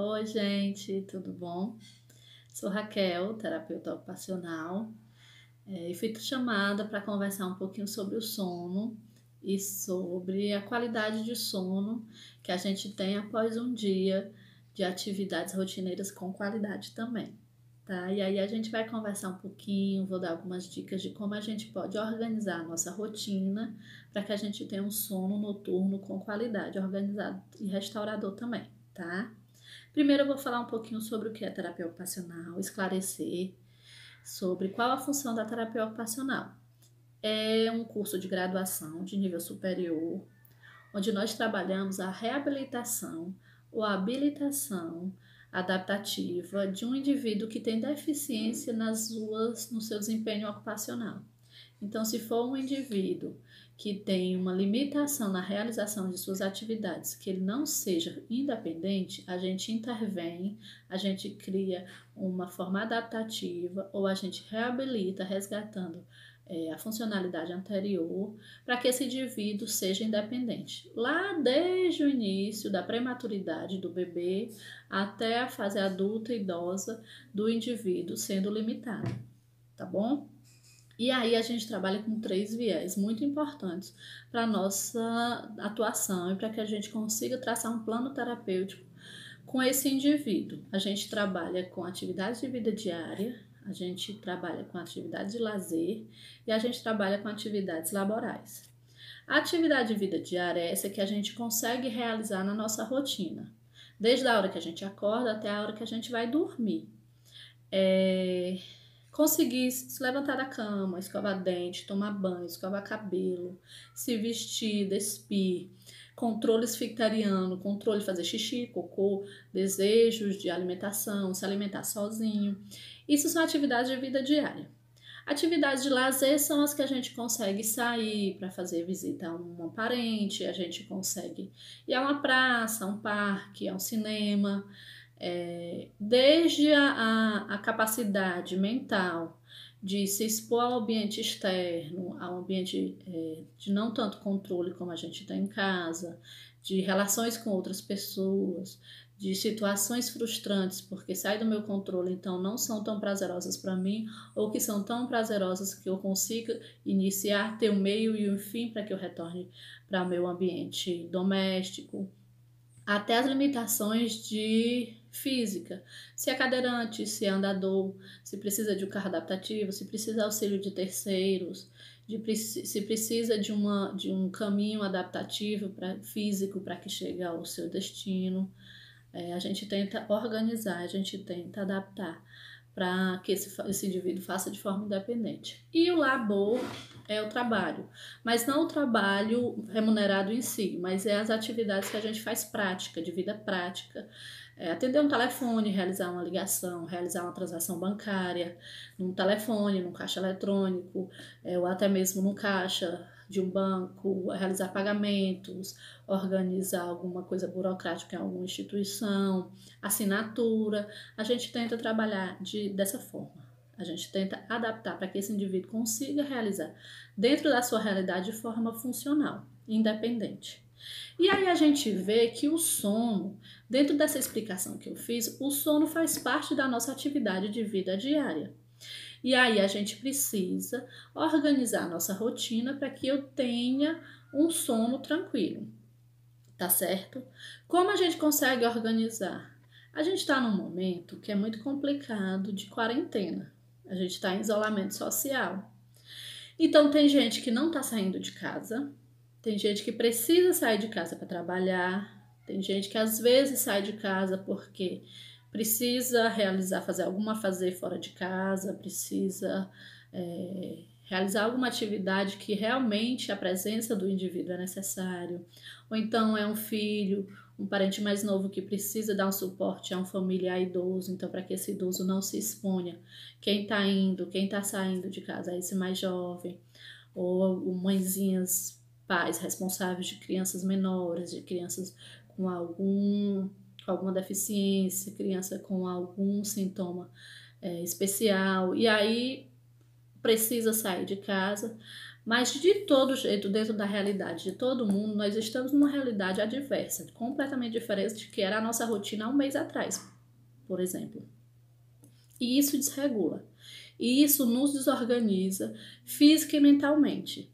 Oi, gente, tudo bom? Sou Raquel, terapeuta ocupacional, e fui chamada para conversar um pouquinho sobre o sono e sobre a qualidade de sono que a gente tem após um dia de atividades rotineiras com qualidade também, tá? E aí a gente vai conversar um pouquinho, vou dar algumas dicas de como a gente pode organizar a nossa rotina para que a gente tenha um sono noturno com qualidade, organizado e restaurador também, tá? Primeiro eu vou falar um pouquinho sobre o que é terapia ocupacional, esclarecer sobre qual a função da terapia ocupacional. É um curso de graduação de nível superior, onde nós trabalhamos a reabilitação ou a habilitação adaptativa de um indivíduo que tem deficiência no seu desempenho ocupacional. Então, se for um indivíduo que tem uma limitação na realização de suas atividades, que ele não seja independente, a gente intervém, a gente cria uma forma adaptativa ou a gente reabilita, resgatando a funcionalidade anterior para que esse indivíduo seja independente. Lá desde o início da prematuridade do bebê até a fase adulta e idosa do indivíduo sendo limitado, tá bom? E aí a gente trabalha com 3 viés muito importantes para a nossa atuação e para que a gente consiga traçar um plano terapêutico com esse indivíduo. A gente trabalha com atividades de vida diária, a gente trabalha com atividades de lazer e a gente trabalha com atividades laborais. A atividade de vida diária é essa que a gente consegue realizar na nossa rotina, desde a hora que a gente acorda até a hora que a gente vai dormir. Conseguir se levantar da cama, escovar dente, tomar banho, escovar cabelo, se vestir, despir, controle esfictariano, controle de fazer xixi, cocô, desejos de alimentação, se alimentar sozinho. Isso são atividades de vida diária. Atividades de lazer são as que a gente consegue sair para fazer visita a um parente, a gente consegue ir a uma praça, a um parque, a um cinema. Desde a capacidade mental de se expor ao ambiente externo, ao ambiente de não tanto controle como a gente tem em casa, de relações com outras pessoas, de situações frustrantes, porque sai do meu controle, então não são tão prazerosas para mim, ou que são tão prazerosas que eu consiga iniciar, ter um meio e um fim para que eu retorne para o meu ambiente doméstico, até as limitações de física, se é cadeirante, se é andador, se precisa de um carro adaptativo, se precisa de auxílio de terceiros, se precisa de um caminho adaptativo físico para que chegue ao seu destino. A gente tenta organizar, a gente tenta adaptar para que esse indivíduo faça de forma independente. E o labor é o trabalho, mas não o trabalho remunerado em si, mas é as atividades que a gente faz prática, de vida prática. Atender um telefone, realizar uma ligação, realizar uma transação bancária, num telefone, num caixa eletrônico, ou até mesmo num caixa de um banco, realizar pagamentos, organizar alguma coisa burocrática em alguma instituição, assinatura. A gente tenta trabalhar dessa forma. A gente tenta adaptar para que esse indivíduo consiga realizar dentro da sua realidade de forma funcional, independente. E aí a gente vê que o sono, dentro dessa explicação que eu fiz, o sono faz parte da nossa atividade de vida diária. E aí a gente precisa organizar a nossa rotina para que eu tenha um sono tranquilo, tá certo? Como a gente consegue organizar? A gente está num momento que é muito complicado de quarentena. A gente está em isolamento social. Então tem gente que não está saindo de casa, tem gente que precisa sair de casa para trabalhar, tem gente que às vezes sai de casa porque precisa fazer alguma fazer fora de casa, precisa realizar alguma atividade que realmente a presença do indivíduo é necessário. Ou então é um filho, um parente mais novo que precisa dar um suporte a um familiar idoso, então para que esse idoso não se exponha. Quem está indo, quem está saindo de casa é esse mais jovem, ou mãezinhas, pais responsáveis de crianças menores, de crianças com alguma deficiência, criança com algum sintoma especial, e aí precisa sair de casa Mas de todo jeito, dentro da realidade de todo mundo, nós estamos numa realidade adversa, completamente diferente do que era a nossa rotina há um mês atrás, por exemplo. E isso desregula. E isso nos desorganiza física e mentalmente.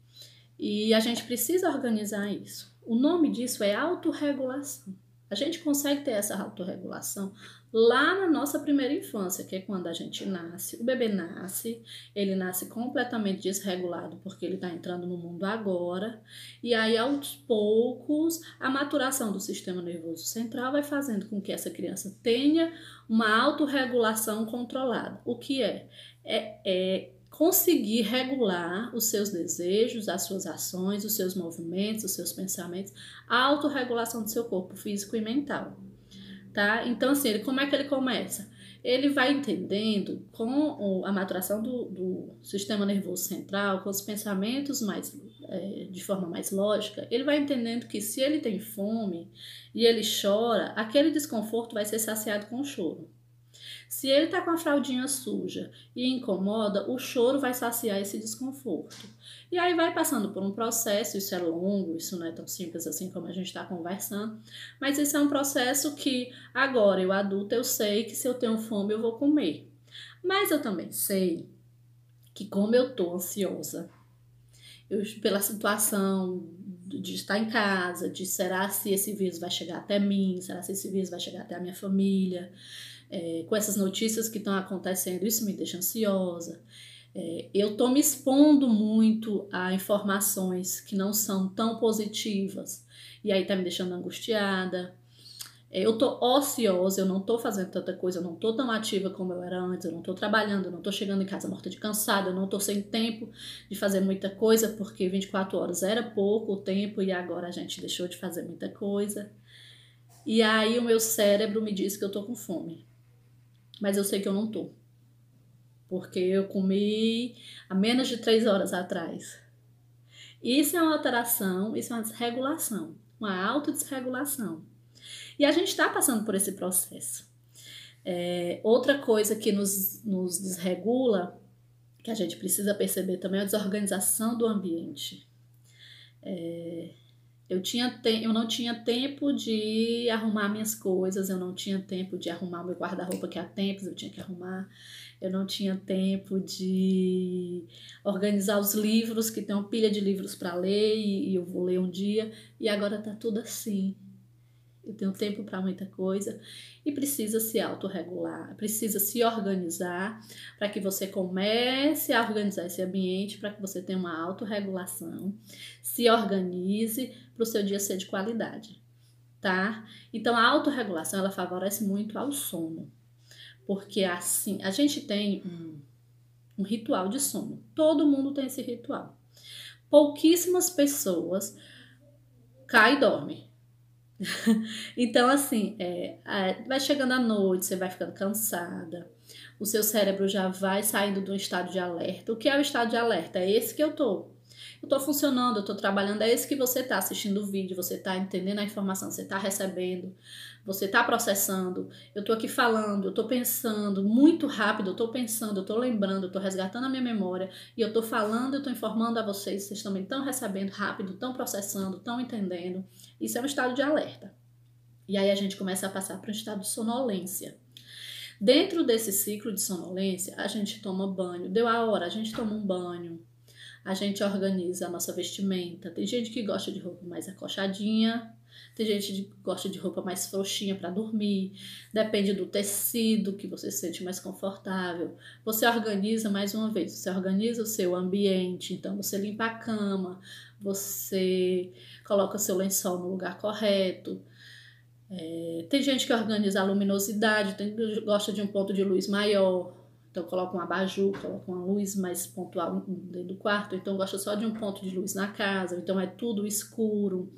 E a gente precisa organizar isso. O nome disso é autorregulação. A gente consegue ter essa autorregulação lá na nossa primeira infância, que é quando a gente nasce. O bebê nasce, ele nasce completamente desregulado porque ele está entrando no mundo agora. E aí, aos poucos, a maturação do sistema nervoso central vai fazendo com que essa criança tenha uma autorregulação controlada. O que é? Conseguir regular os seus desejos, as suas ações, os seus movimentos, os seus pensamentos, a autorregulação do seu corpo físico e mental, tá? Então, assim, como é que ele começa? Ele vai entendendo com a maturação do sistema nervoso central, com os pensamentos de forma mais lógica, ele vai entendendo que se ele tem fome e ele chora, aquele desconforto vai ser saciado com o choro. Se ele está com a fraldinha suja e incomoda, o choro vai saciar esse desconforto. E aí vai passando por um processo, isso é longo, isso não é tão simples assim como a gente está conversando, mas isso é um processo que agora, eu adulta, eu sei que se eu tenho fome eu vou comer. Mas eu também sei que como eu estou ansiosa, pela situação de estar em casa, de será se esse vírus vai chegar até mim, será se esse vírus vai chegar até a minha família, com essas notícias que estão acontecendo, isso me deixa ansiosa. Eu estou me expondo muito a informações que não são tão positivas e aí está me deixando angustiada. Eu estou ociosa, eu não estou fazendo tanta coisa, eu não estou tão ativa como eu era antes, eu não estou trabalhando, eu não estou chegando em casa morta de cansada, eu não estou sem tempo de fazer muita coisa porque 24 horas era pouco tempo e agora a gente deixou de fazer muita coisa. E aí o meu cérebro me diz que eu estou com fome. Mas eu sei que eu não tô. Porque eu comi há menos de 3 horas atrás. Isso é uma alteração, isso é uma desregulação, uma autodesregulação. E a gente está passando por esse processo. Outra coisa que nos desregula, que a gente precisa perceber também, é a desorganização do ambiente. Eu não tinha tempo de arrumar minhas coisas, eu não tinha tempo de arrumar meu guarda-roupa, que há tempos eu tinha que arrumar, eu não tinha tempo de organizar os livros, que tem uma pilha de livros para ler e eu vou ler um dia, e agora tá tudo assim. Eu tenho tempo para muita coisa e precisa se autorregular, precisa se organizar para que você comece a organizar esse ambiente, para que você tenha uma autorregulação, se organize para o seu dia ser de qualidade, tá? Então, a autorregulação, ela favorece muito ao sono, porque assim, a gente tem um ritual de sono, todo mundo tem esse ritual. Pouquíssimas pessoas caem e dormem. Então, assim, vai chegando a noite, você vai ficando cansada, o seu cérebro já vai saindo do estado de alerta. O que é o estado de alerta? É esse que eu tô. Eu tô funcionando, eu tô trabalhando, é esse que você tá assistindo o vídeo, você tá entendendo a informação, você tá recebendo, você tá processando. Eu tô aqui falando, eu tô pensando muito rápido, eu tô pensando, eu tô lembrando, eu tô resgatando a minha memória e eu tô falando, eu tô informando a vocês também estão recebendo rápido, estão processando, estão entendendo. Isso é um estado de alerta. E aí a gente começa a passar para um estado de sonolência. Dentro desse ciclo de sonolência, a gente toma banho. Deu a hora, a gente toma um banho. A gente organiza a nossa vestimenta. Tem gente que gosta de roupa mais acolchadinha. Tem gente que gosta de roupa mais frouxinha para dormir. Depende do tecido que você se sente mais confortável. Você organiza, mais uma vez, você organiza o seu ambiente. Então, você limpa a cama. Você coloca seu lençol no lugar correto. Tem gente que organiza a luminosidade, tem gente que gosta de um ponto de luz maior, então coloca um abajur, coloca uma luz mais pontual dentro do quarto, então gosta só de um ponto de luz na casa, então é tudo escuro.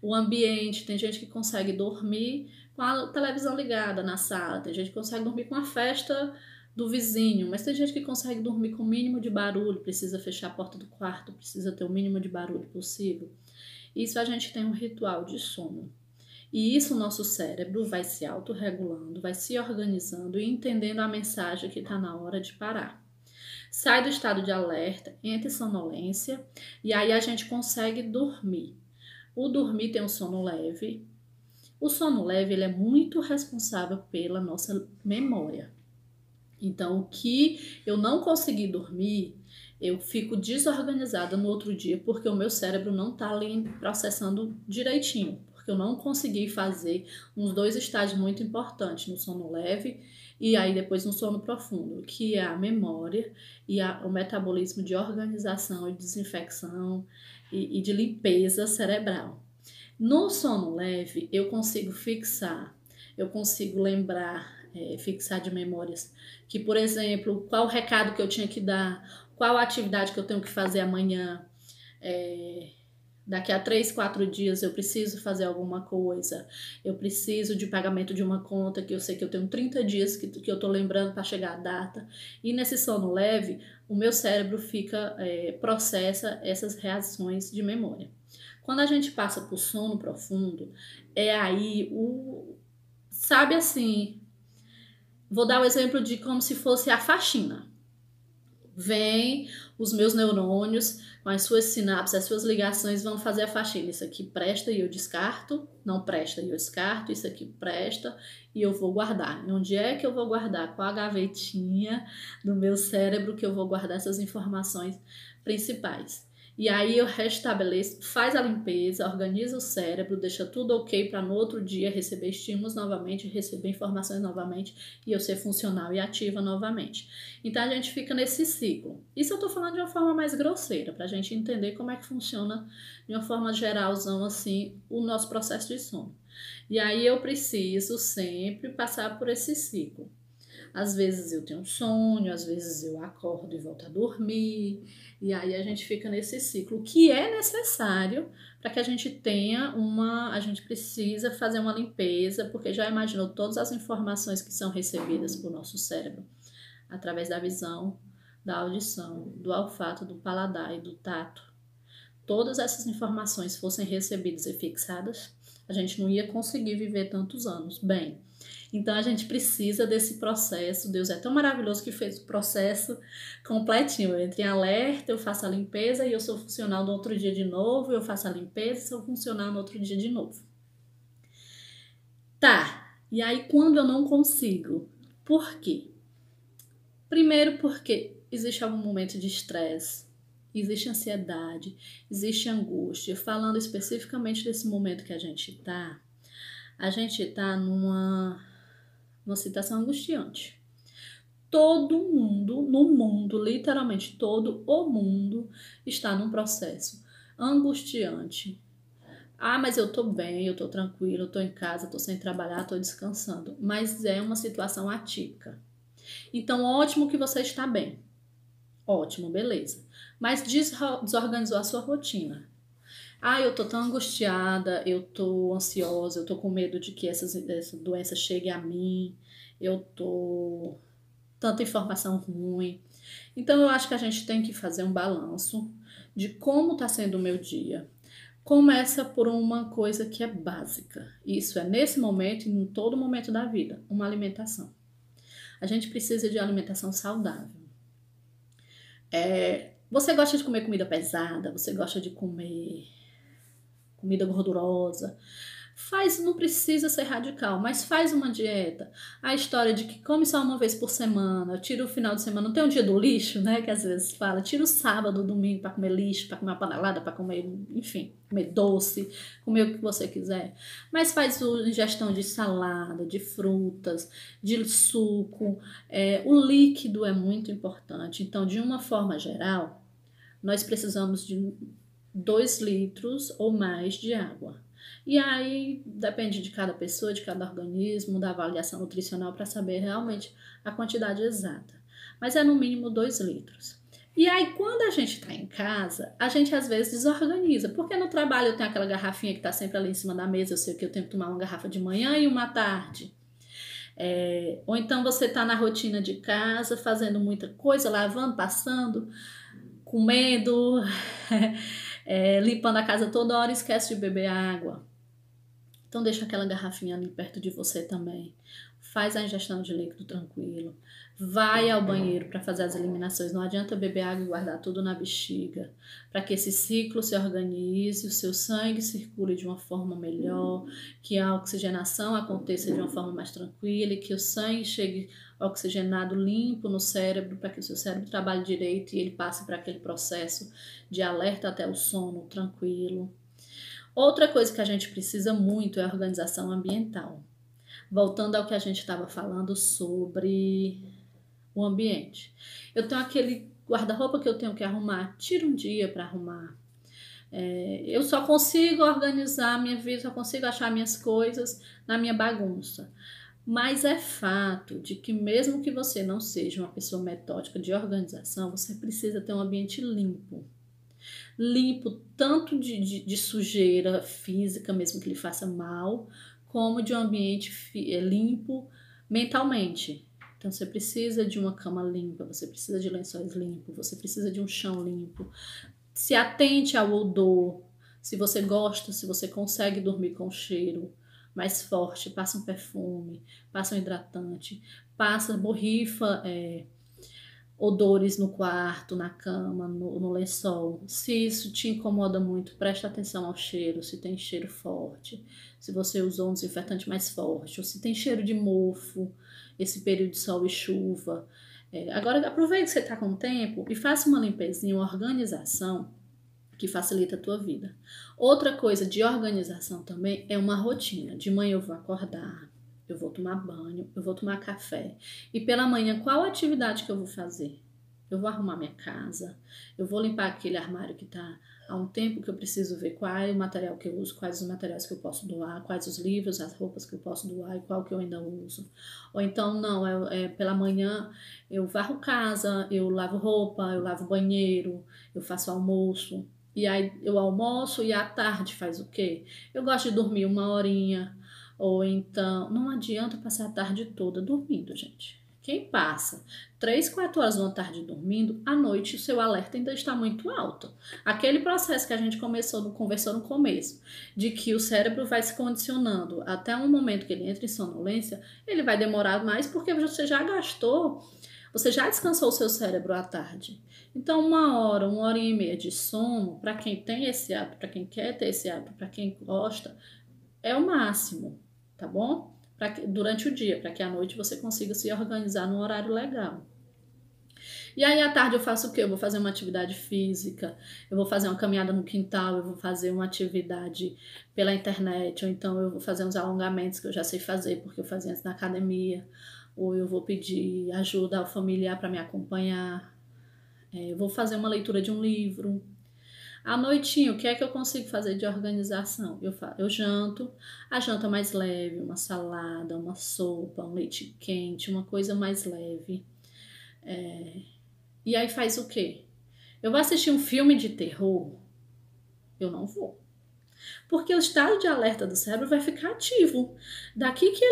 O ambiente, tem gente que consegue dormir com a televisão ligada na sala, tem gente que consegue dormir com a festa do vizinho, mas tem gente que consegue dormir com o mínimo de barulho, precisa fechar a porta do quarto, precisa ter o mínimo de barulho possível. Isso a gente tem um ritual de sono. E isso o nosso cérebro vai se autorregulando, vai se organizando e entendendo a mensagem que está na hora de parar. sai do estado de alerta, entra em sonolência e aí a gente consegue dormir. O dormir tem um sono leve. O sono leve ele é muito responsável pela nossa memória. Então, o que eu não consegui dormir, eu fico desorganizada no outro dia porque o meu cérebro não está ali processando direitinho, porque eu não consegui fazer uns 2 estágios muito importantes no sono leve e aí depois no sono profundo, que é a memória e o metabolismo de organização e desinfecção e de limpeza cerebral. No sono leve, eu consigo fixar, eu consigo lembrar, fixar de memórias que, por exemplo, qual o recado que eu tinha que dar, qual a atividade que eu tenho que fazer amanhã, daqui a 3, 4 dias eu preciso fazer alguma coisa, eu preciso de pagamento de uma conta que eu sei que eu tenho 30 dias que eu tô lembrando para chegar a data. E nesse sono leve, o meu cérebro processa essas reações de memória. Quando a gente passa por sono profundo, é aí sabe assim, vou dar o exemplo de como se fosse a faxina. Vem os meus neurônios com as suas sinapses, as suas ligações vão fazer a faxina. Isso aqui presta e eu descarto, não presta e eu descarto, isso aqui presta e eu vou guardar. E onde é que eu vou guardar? Qual a gavetinha do meu cérebro que eu vou guardar essas informações principais? E aí eu restabeleço, faz a limpeza, organiza o cérebro, deixa tudo ok para no outro dia receber estímulos novamente, receber informações novamente e eu ser funcional e ativa novamente. Então a gente fica nesse ciclo. Isso eu tô falando de uma forma mais grosseira, para a gente entender como é que funciona de uma forma geralzão assim o nosso processo de sono. E aí eu preciso sempre passar por esse ciclo. Às vezes eu tenho sonho, às vezes eu acordo e volto a dormir, e aí a gente fica nesse ciclo, que é necessário para que a gente tenha a gente precisa fazer uma limpeza, porque já imaginou todas as informações que são recebidas por nosso cérebro, através da visão, da audição, do olfato, do paladar e do tato. Todas essas informações fossem recebidas e fixadas, a gente não ia conseguir viver tantos anos bem. Então a gente precisa desse processo. Deus é tão maravilhoso que fez o processo completinho. Eu entro em alerta, eu faço a limpeza e eu sou funcional no outro dia de novo, eu faço a limpeza e sou funcional no outro dia de novo. Tá, e aí quando eu não consigo? Por quê? Primeiro porque existe algum momento de estresse, existe ansiedade, existe angústia. Falando especificamente desse momento que a gente tá numa situação angustiante. Todo mundo, no mundo, literalmente todo o mundo, está num processo angustiante. Ah, mas eu tô bem, eu tô tranquilo, eu tô em casa, tô sem trabalhar, tô descansando. Mas é uma situação atípica. Então, ótimo que você está bem. Ótimo, beleza. Mas desorganizou a sua rotina. Ah, eu tô tão angustiada, eu tô ansiosa, eu tô com medo de que essa doença chegue a mim, eu tô tanta informação ruim. Então eu acho que a gente tem que fazer um balanço de como tá sendo o meu dia. Começa por uma coisa que é básica. Isso é nesse momento e em todo momento da vida, uma alimentação. A gente precisa de alimentação saudável. Você gosta de comer comida pesada? Você gosta de comer comida gordurosa? Não precisa ser radical, mas faz uma dieta. A história de que come só uma vez por semana, tira o final de semana, não tem um dia do lixo, né, que às vezes fala, tira o sábado, o domingo para comer lixo, para comer uma panelada, para comer, enfim, comer doce, comer o que você quiser. Mas faz ingestão de salada, de frutas, de suco. O líquido é muito importante. Então, de uma forma geral, nós precisamos de 2 litros ou mais de água. E aí depende de cada pessoa, de cada organismo, da avaliação nutricional para saber realmente a quantidade exata. Mas é no mínimo 2 litros. E aí quando a gente está em casa, a gente às vezes desorganiza. Porque no trabalho eu tenho aquela garrafinha que está sempre ali em cima da mesa, eu sei que eu tenho que tomar uma garrafa de manhã e uma à tarde. Ou então você está na rotina de casa, fazendo muita coisa, lavando, passando, comendo, limpando a casa toda hora e esquece de beber água. Então deixa aquela garrafinha ali perto de você também. Faz a ingestão de líquido tranquilo. Vai ao banheiro para fazer as eliminações. Não adianta beber água e guardar tudo na bexiga. Para que esse ciclo se organize, o seu sangue circule de uma forma melhor, que a oxigenação aconteça de uma forma mais tranquila e que o sangue chegue oxigenado, limpo no cérebro, para que o seu cérebro trabalhe direito e ele passe para aquele processo de alerta até o sono tranquilo. Outra coisa que a gente precisa muito é a organização ambiental. Voltando ao que a gente estava falando sobre o ambiente. Eu tenho aquele guarda-roupa que eu tenho que arrumar, tiro um dia para arrumar. Eu só consigo organizar a minha vida, só consigo achar minhas coisas na minha bagunça. Mas é fato de que mesmo que você não seja uma pessoa metódica de organização, você precisa ter um ambiente limpo. Limpo tanto de sujeira física, mesmo que lhe faça mal, como de um ambiente limpo mentalmente. Então você precisa de uma cama limpa, você precisa de lençóis limpos, você precisa de um chão limpo. Se atente ao odor. Se você gosta, se você consegue dormir com cheiro mais forte, passa um perfume, passa um hidratante, borrifa odores no quarto, na cama, no lençol. Se isso te incomoda muito, presta atenção ao cheiro, se tem cheiro forte, se você usou um desinfetante mais forte, ou se tem cheiro de mofo, esse período de sol e chuva. Agora aproveite que você está com tempo e faça uma limpezinha, uma organização que facilita a tua vida. Outra coisa de organização também é uma rotina. De manhã eu vou acordar, eu vou tomar banho, eu vou tomar café. E pela manhã, qual a atividade que eu vou fazer? Eu vou arrumar minha casa, eu vou limpar aquele armário que está há um tempo que eu preciso ver qual é o material que eu uso, quais os materiais que eu posso doar, quais os livros, as roupas que eu posso doar e qual que eu ainda uso. Ou então, não, pela manhã eu varro casa, eu lavo roupa, eu lavo banheiro, eu faço almoço. E aí eu almoço e à tarde faz o quê? Eu gosto de dormir 1 horinha. Ou então, não adianta passar a tarde toda dormindo, gente. Quem passa 3, 4 horas uma tarde dormindo, à noite o seu alerta ainda está muito alto. Aquele processo que a gente conversou no começo, de que o cérebro vai se condicionando até um momento que ele entra em sonolência, ele vai demorar mais porque você já descansou o seu cérebro à tarde. Então, 1 hora e meia de sono, para quem tem esse hábito, para quem quer ter esse hábito, para quem gosta, é o máximo, tá bom? Durante o dia, para que à noite você consiga se organizar num horário legal. E aí à tarde eu faço o quê? Eu vou fazer uma atividade física, eu vou fazer uma caminhada no quintal, eu vou fazer uma atividade pela internet, ou então eu vou fazer uns alongamentos que eu já sei fazer, porque eu fazia antes na academia, ou eu vou pedir ajuda ao familiar para me acompanhar, eu vou fazer uma leitura de um livro. À noitinha, o que é que eu consigo fazer de organização? Eu janto, a janta mais leve, uma salada, uma sopa, um leite quente, uma coisa mais leve. E aí faz o quê? Eu vou assistir um filme de terror? Eu não vou. Porque o estado de alerta do cérebro vai ficar ativo. Daqui que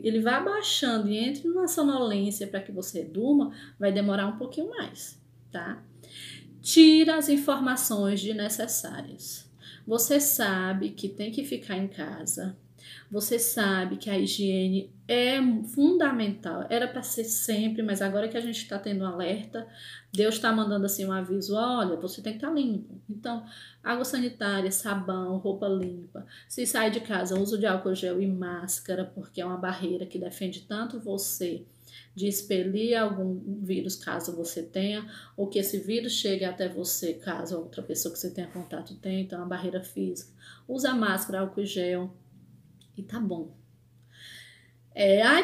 ele vai abaixando e entre numa sonolência para que você durma, vai demorar um pouquinho mais, tá? Tira as informações desnecessárias. Você sabe que tem que ficar em casa. Você sabe que a higiene é fundamental. Era para ser sempre, mas agora que a gente está tendo um alerta, Deus está mandando assim um aviso: olha, você tem que estar limpo. Então, água sanitária, sabão, roupa limpa. Se sai de casa, uso de álcool gel e máscara, porque é uma barreira que defende tanto você de expelir algum vírus caso você tenha, ou que esse vírus chegue até você caso outra pessoa que você tenha contato tenha. Então, é uma barreira física. Usa máscara, álcool gel e tá bom.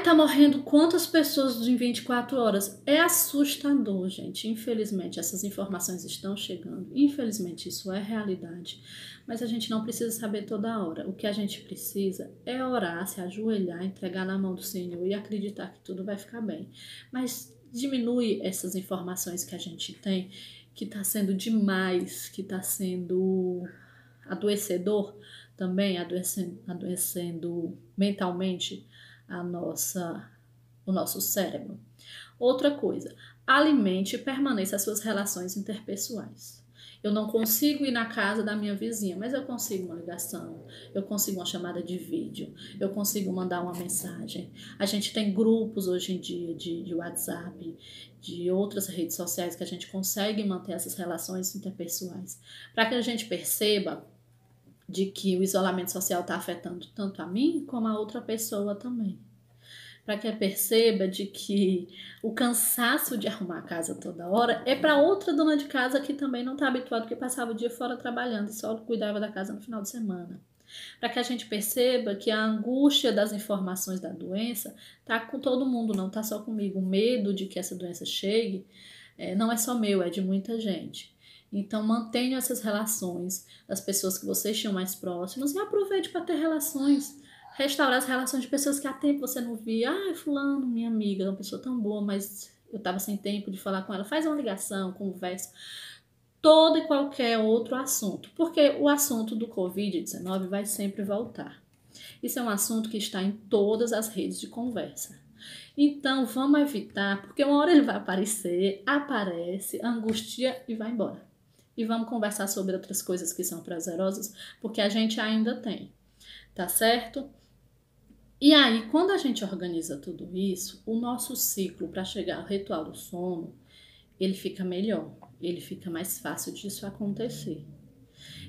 Tá morrendo quantas pessoas em 24 horas? É assustador, gente. Infelizmente, essas informações estão chegando. Infelizmente, isso é realidade. Mas a gente não precisa saber toda hora. O que a gente precisa é orar, se ajoelhar, entregar na mão do Senhor e acreditar que tudo vai ficar bem. Mas diminui essas informações que a gente tem, que está sendo demais, que está sendo adoecedor também, adoecendo mentalmente o nosso cérebro. Outra coisa, alimente e permaneça as suas relações interpessoais. Eu não consigo ir na casa da minha vizinha, mas eu consigo uma ligação, eu consigo uma chamada de vídeo, eu consigo mandar uma mensagem. A gente tem grupos hoje em dia de WhatsApp, de outras redes sociais que a gente consegue manter essas relações interpessoais, para que a gente perceba de que o isolamento social está afetando tanto a mim como a outra pessoa também. Para que perceba de que o cansaço de arrumar a casa toda hora é para outra dona de casa que também não está habituada, que passava o dia fora trabalhando e só cuidava da casa no final de semana. Para que a gente perceba que a angústia das informações da doença está com todo mundo, não está só comigo. O medo de que essa doença chegue não é só meu, é de muita gente. Então mantenha essas relações das pessoas que vocês tinham mais próximas e aproveite para ter relações. Restaurar as relações de pessoas que há tempo você não via. Ah, fulano, minha amiga, é uma pessoa tão boa, mas eu estava sem tempo de falar com ela. Faz uma ligação, conversa. Todo e qualquer outro assunto. Porque o assunto do Covid-19 vai sempre voltar. Isso é um assunto que está em todas as redes de conversa. Então, vamos evitar, porque uma hora ele vai aparecer, aparece, angustia e vai embora. E vamos conversar sobre outras coisas que são prazerosas, porque a gente ainda tem. Tá certo? E aí, quando a gente organiza tudo isso, o nosso ciclo para chegar ao ritual do sono, ele fica melhor, ele fica mais fácil disso acontecer.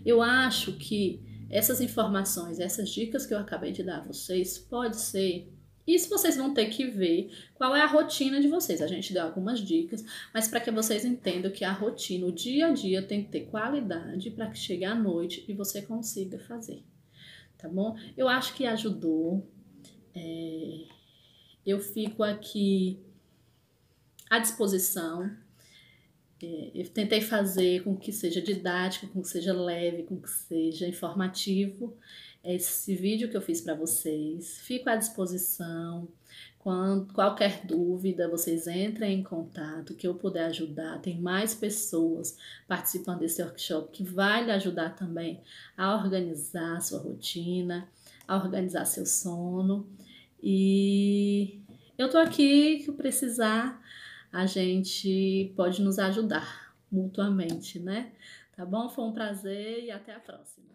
Eu acho que essas informações, essas dicas que eu acabei de dar a vocês, pode ser. Isso vocês vão ter que ver qual é a rotina de vocês. A gente deu algumas dicas, mas para que vocês entendam que a rotina, o dia a dia tem que ter qualidade para que chegue à noite e você consiga fazer. Tá bom? Eu acho que ajudou. Eu fico aqui à disposição. Eu tentei fazer com que seja didático, com que seja leve, com que seja informativo esse vídeo que eu fiz para vocês. Fico à disposição. Qualquer dúvida, vocês entrem em contato, que eu puder ajudar. Tem mais pessoas participando desse workshop que vai lhe ajudar também a organizar a sua rotina, a organizar seu sono. E eu tô aqui, que precisar, a gente pode nos ajudar mutuamente, né? Tá bom? Foi um prazer e até a próxima.